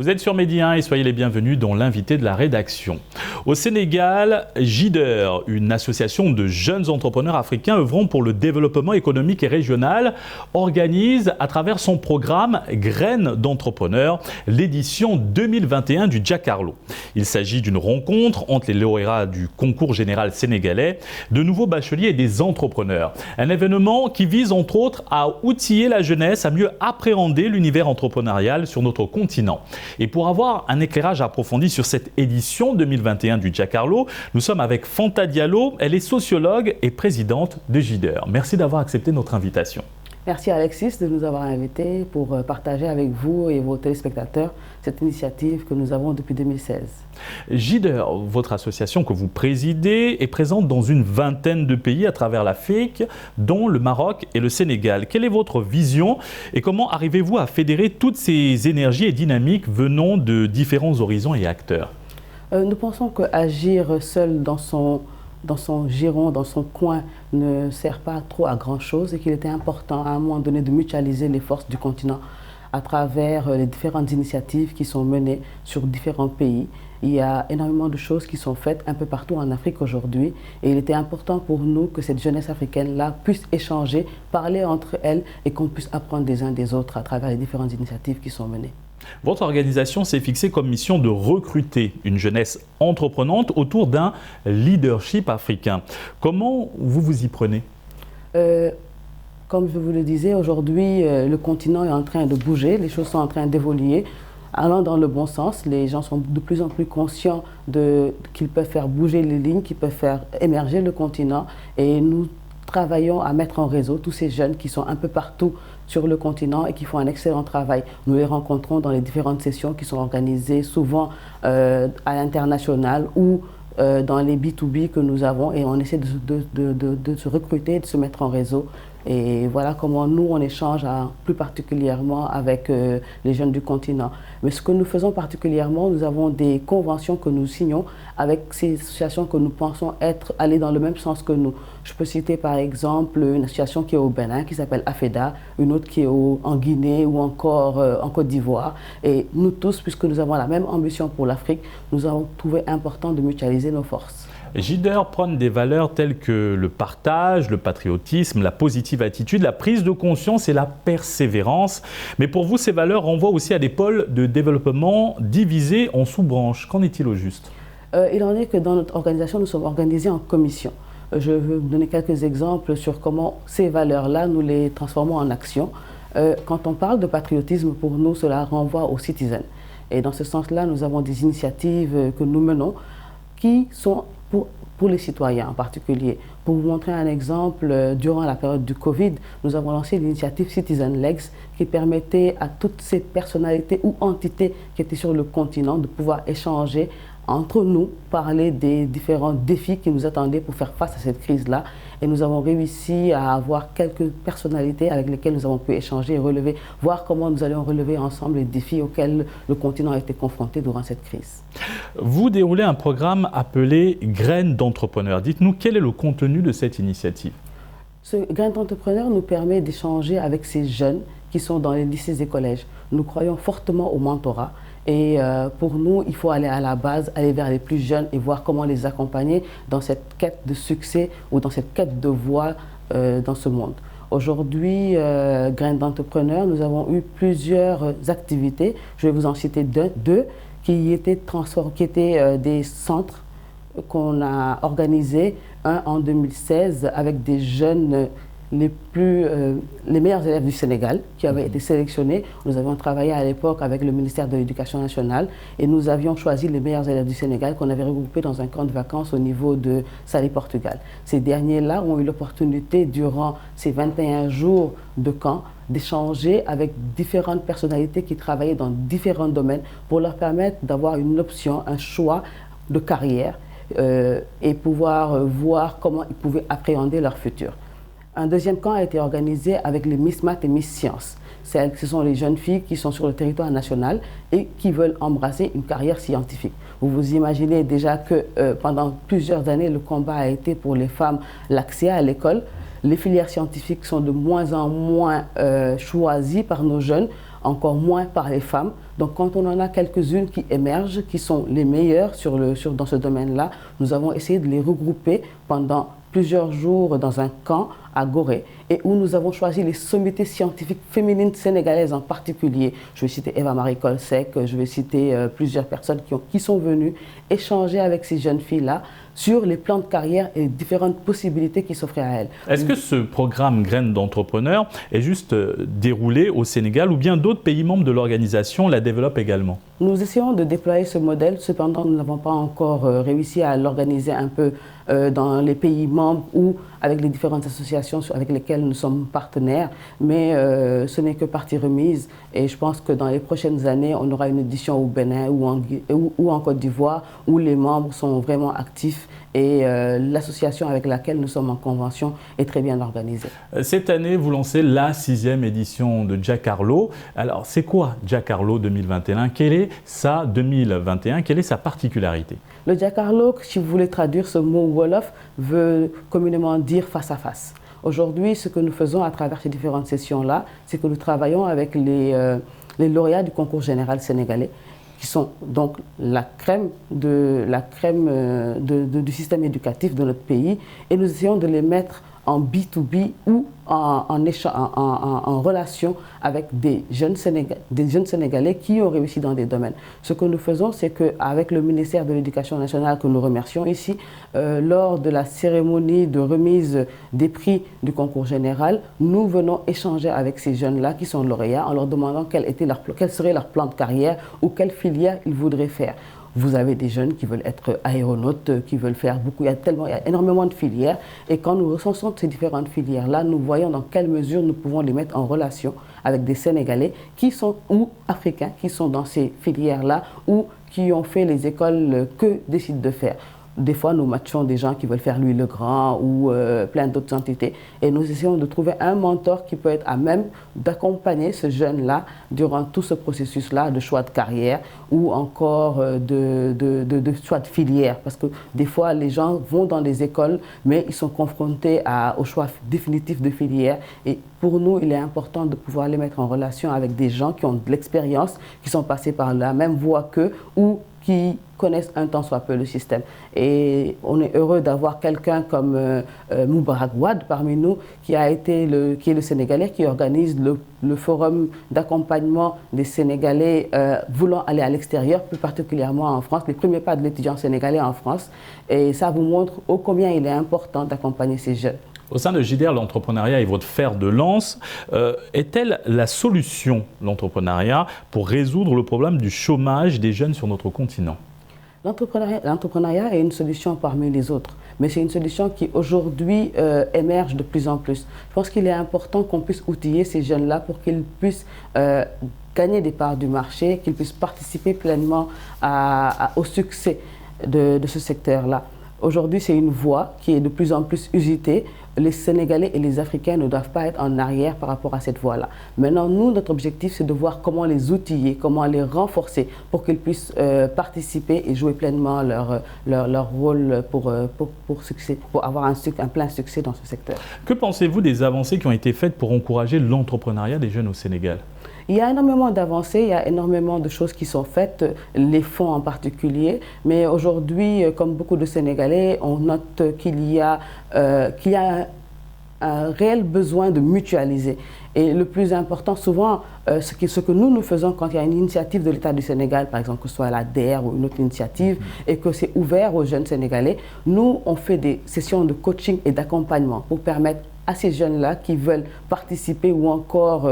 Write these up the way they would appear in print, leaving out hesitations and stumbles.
Vous êtes sur Medi 1 et soyez les bienvenus dans l'invité de la rédaction. Au Sénégal, JIDER, une association de jeunes entrepreneurs africains œuvrant pour le développement économique et régional, organise à travers son programme Graines d'entrepreneurs l'édition 2021 du Jacarlo. Il s'agit d'une rencontre entre les lauréats du concours général sénégalais, de nouveaux bacheliers et des entrepreneurs. Un événement qui vise entre autres à outiller la jeunesse à mieux appréhender l'univers entrepreneurial sur notre continent. Et pour avoir un éclairage approfondi sur cette édition 2021 du Jacarlo, nous sommes avec Fanta Diallo. Elle est sociologue et présidente de JIDER. Merci d'avoir accepté notre invitation. Merci Alexis de nous avoir invités pour partager avec vous et vos téléspectateurs cette initiative que nous avons depuis 2016. JIDER, votre association que vous présidez, est présente dans une vingtaine de pays à travers l'Afrique, dont le Maroc et le Sénégal. Quelle est votre vision et comment arrivez-vous à fédérer toutes ces énergies et dynamiques venant de différents horizons et acteurs? Nous pensons qu'agir seul dans son giron, dans son coin, ne sert pas trop à grand-chose et qu'il était important à un moment donné de mutualiser les forces du continent à travers les différentes initiatives qui sont menées sur différents pays. Il y a énormément de choses qui sont faites un peu partout en Afrique aujourd'hui et il était important pour nous que cette jeunesse africaine-là puisse échanger, parler entre elles et qu'on puisse apprendre des uns des autres à travers les différentes initiatives qui sont menées. Votre organisation s'est fixée comme mission de recruter une jeunesse entreprenante autour d'un leadership africain. Comment vous vous y prenez? Comme je vous le disais, aujourd'hui, le continent est en train de bouger, les choses sont en train d'évoluer, allant dans le bon sens. Les gens sont de plus en plus conscients qu'ils peuvent faire bouger les lignes, qu'ils peuvent faire émerger le continent et nous travaillons à mettre en réseau tous ces jeunes qui sont un peu partout sur le continent et qui font un excellent travail. Nous les rencontrons dans les différentes sessions qui sont organisées souvent à l'international ou dans les B2B que nous avons et on essaie de se recruter, de se mettre en réseau. Et voilà comment nous, on échange plus particulièrement avec les jeunes du continent. Mais ce que nous faisons particulièrement, nous avons des conventions que nous signons avec ces associations que nous pensons aller dans le même sens que nous. Je peux citer par exemple une association qui est au Bénin, qui s'appelle AFEDA, une autre qui est en Guinée ou encore en Côte d'Ivoire. Et nous tous, puisque nous avons la même ambition pour l'Afrique, nous avons trouvé important de mutualiser nos forces. JIDER prône des valeurs telles que le partage, le patriotisme, la positive attitude, la prise de conscience et la persévérance. Mais pour vous, ces valeurs renvoient aussi à des pôles de développement divisés en sous-branches. Qu'en est-il au juste? Il en est que dans notre organisation, nous sommes organisés en commissions. Je veux vous donner quelques exemples sur comment ces valeurs-là, nous les transformons en action. Quand on parle de patriotisme, pour nous, cela renvoie aux citoyens. Et dans ce sens-là, nous avons des initiatives que nous menons qui sont pour les citoyens en particulier. Pour vous montrer un exemple, durant la période du Covid, nous avons lancé l'initiative Citizen Legs qui permettait à toutes ces personnalités ou entités qui étaient sur le continent de pouvoir échanger entre nous, parler des différents défis qui nous attendaient pour faire face à cette crise-là. Et nous avons réussi à avoir quelques personnalités avec lesquelles nous avons pu échanger et voir comment nous allions relever ensemble les défis auxquels le continent a été confronté durant cette crise. Vous déroulez un programme appelé Graines d'entrepreneurs. Dites-nous quel est le contenu de cette initiative? Ce Graines d'entrepreneurs nous permet d'échanger avec ces jeunes qui sont dans les lycées et collèges. Nous croyons fortement au mentorat. Et pour nous, il faut aller à la base, aller vers les plus jeunes et voir comment les accompagner dans cette quête de succès ou dans cette quête de voie dans ce monde. Aujourd'hui, Graines d'entrepreneurs, nous avons eu plusieurs activités. Je vais vous en citer deux qui étaient des centres qu'on a organisés. Un en 2016 avec des jeunes les meilleurs élèves du Sénégal qui avaient été sélectionnés. Nous avions travaillé à l'époque avec le ministère de l'Éducation nationale et nous avions choisi les meilleurs élèves du Sénégal qu'on avait regroupés dans un camp de vacances au niveau de Saly, Portugal. Ces derniers-là ont eu l'opportunité durant ces 21 jours de camp d'échanger avec différentes personnalités qui travaillaient dans différents domaines pour leur permettre d'avoir une option, un choix de carrière et pouvoir voir comment ils pouvaient appréhender leur futur. Un deuxième camp a été organisé avec les Miss Math et Miss Science. Ce sont les jeunes filles qui sont sur le territoire national et qui veulent embrasser une carrière scientifique. Vous vous imaginez déjà que pendant plusieurs années, le combat a été pour les femmes l'accès à l'école. Les filières scientifiques sont de moins en moins choisies par nos jeunes. encore moins par les femmes. Donc quand on en a quelques-unes qui émergent, qui sont les meilleures dans ce domaine-là, nous avons essayé de les regrouper pendant plusieurs jours dans un camp à Gorée et où nous avons choisi les sommités scientifiques féminines sénégalaises en particulier. Je vais citer Eva-Marie Colsec, je vais citer plusieurs personnes qui sont venues échanger avec ces jeunes filles-là sur les plans de carrière et les différentes possibilités qui s'offraient à elles. Est-ce que ce programme Graines d'entrepreneurs est juste déroulé au Sénégal ou bien d'autres pays membres de l'organisation la développent également? Nous essayons de déployer ce modèle, cependant nous n'avons pas encore réussi à l'organiser un peu dans les pays membres ou avec les différentes associations avec lesquelles nous sommes partenaires, mais ce n'est que partie remise et je pense que dans les prochaines années, on aura une édition au Bénin ou en Côte d'Ivoire où les membres sont vraiment actifs et l'association avec laquelle nous sommes en convention est très bien organisée. Cette année, vous lancez la 6e édition de Jacarlo. Alors, c'est quoi Jacarlo 2021? Quelle est sa 2021? Quelle est sa particularité? Le Jacarlo, si vous voulez traduire ce mot Wolof, veut communément dire face à face. Aujourd'hui, ce que nous faisons à travers ces différentes sessions-là, c'est que nous travaillons avec les lauréats du concours général sénégalais, qui sont donc la crème du système éducatif de notre pays, et nous essayons de les mettre en B2B ou en relation avec des jeunes Sénégalais qui ont réussi dans des domaines. Ce que nous faisons, c'est qu'avec le ministère de l'Éducation nationale, que nous remercions ici, lors de la cérémonie de remise des prix du concours général, nous venons échanger avec ces jeunes-là qui sont lauréats en leur demandant quel serait leur plan de carrière ou quelle filière ils voudraient faire. Vous avez des jeunes qui veulent être aéronautes, qui veulent faire beaucoup, il y a énormément de filières. Et quand nous recensons ces différentes filières-là, nous voyons dans quelle mesure nous pouvons les mettre en relation avec des Sénégalais qui sont, ou Africains, qui sont dans ces filières-là ou qui ont fait les écoles que décident de faire. Des fois, nous matchons des gens qui veulent faire Louis le Grand ou plein d'autres entités. Et nous essayons de trouver un mentor qui peut être à même d'accompagner ce jeune-là durant tout ce processus-là de choix de carrière ou encore de choix de filière. Parce que des fois, les gens vont dans des écoles, mais ils sont confrontés au choix définitif de filière. Et pour nous, il est important de pouvoir les mettre en relation avec des gens qui ont de l'expérience, qui sont passés par la même voie qu'eux ou qui connaissent un tant soit peu le système. Et on est heureux d'avoir quelqu'un comme Moubarak Wade parmi nous, qui est le Sénégalais, qui organise le forum d'accompagnement des Sénégalais voulant aller à l'extérieur, plus particulièrement en France, les premiers pas de l'étudiant sénégalais en France. Et ça vous montre ô combien il est important d'accompagner ces jeunes. Au sein de JDR, l'entrepreneuriat est votre fer de lance. Est-elle la solution, l'entrepreneuriat, pour résoudre le problème du chômage des jeunes sur notre continent? L'entrepreneuriat est une solution parmi les autres, mais c'est une solution qui aujourd'hui émerge de plus en plus. Je pense qu'il est important qu'on puisse outiller ces jeunes-là pour qu'ils puissent gagner des parts du marché, qu'ils puissent participer pleinement au succès de ce secteur-là. Aujourd'hui, c'est une voie qui est de plus en plus usitée. Les Sénégalais et les Africains ne doivent pas être en arrière par rapport à cette voie-là. Maintenant, nous, notre objectif, c'est de voir comment les outiller, comment les renforcer pour qu'ils puissent participer et jouer pleinement leur rôle pour avoir un plein succès dans ce secteur. Que pensez-vous des avancées qui ont été faites pour encourager l'entrepreneuriat des jeunes au Sénégal? Il y a énormément d'avancées, il y a énormément de choses qui sont faites, les fonds en particulier. Mais aujourd'hui, comme beaucoup de Sénégalais, on note qu'il y a un réel besoin de mutualiser. Et le plus important, souvent, ce que nous faisons quand il y a une initiative de l'État du Sénégal, par exemple, que ce soit la DER ou une autre initiative, et que c'est ouvert aux jeunes Sénégalais, nous, on fait des sessions de coaching et d'accompagnement pour permettre à ces jeunes-là qui veulent participer ou encore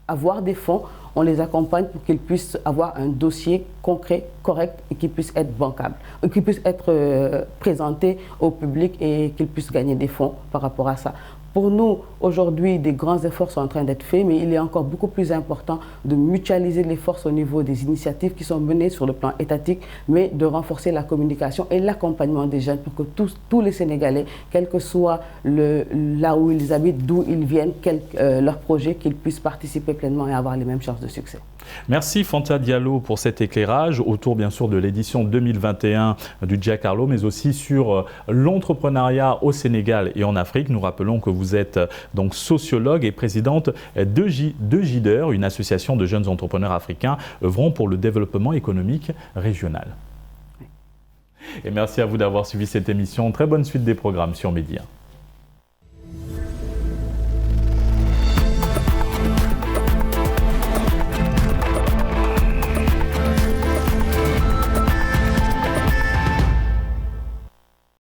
avoir des fonds, on les accompagne pour qu'ils puissent avoir un dossier concret, correct et qui puisse être bancable, qui puisse être présenté au public et qu'ils puissent gagner des fonds par rapport à ça. Pour nous, aujourd'hui, des grands efforts sont en train d'être faits, mais il est encore beaucoup plus important de mutualiser les forces au niveau des initiatives qui sont menées sur le plan étatique, mais de renforcer la communication et l'accompagnement des jeunes pour que tous les Sénégalais, quel que soit là où ils habitent, d'où ils viennent, leur projet, qu'ils puissent participer pleinement et avoir les mêmes chances de succès. Merci Fanta Diallo pour cet éclairage autour bien sûr de l'édition 2021 du Giacarlo, mais aussi sur l'entrepreneuriat au Sénégal et en Afrique. Nous rappelons que vous êtes donc sociologue et présidente de GIDER, une association de jeunes entrepreneurs africains œuvrant pour le développement économique régional. Et merci à vous d'avoir suivi cette émission. Très bonne suite des programmes sur Média.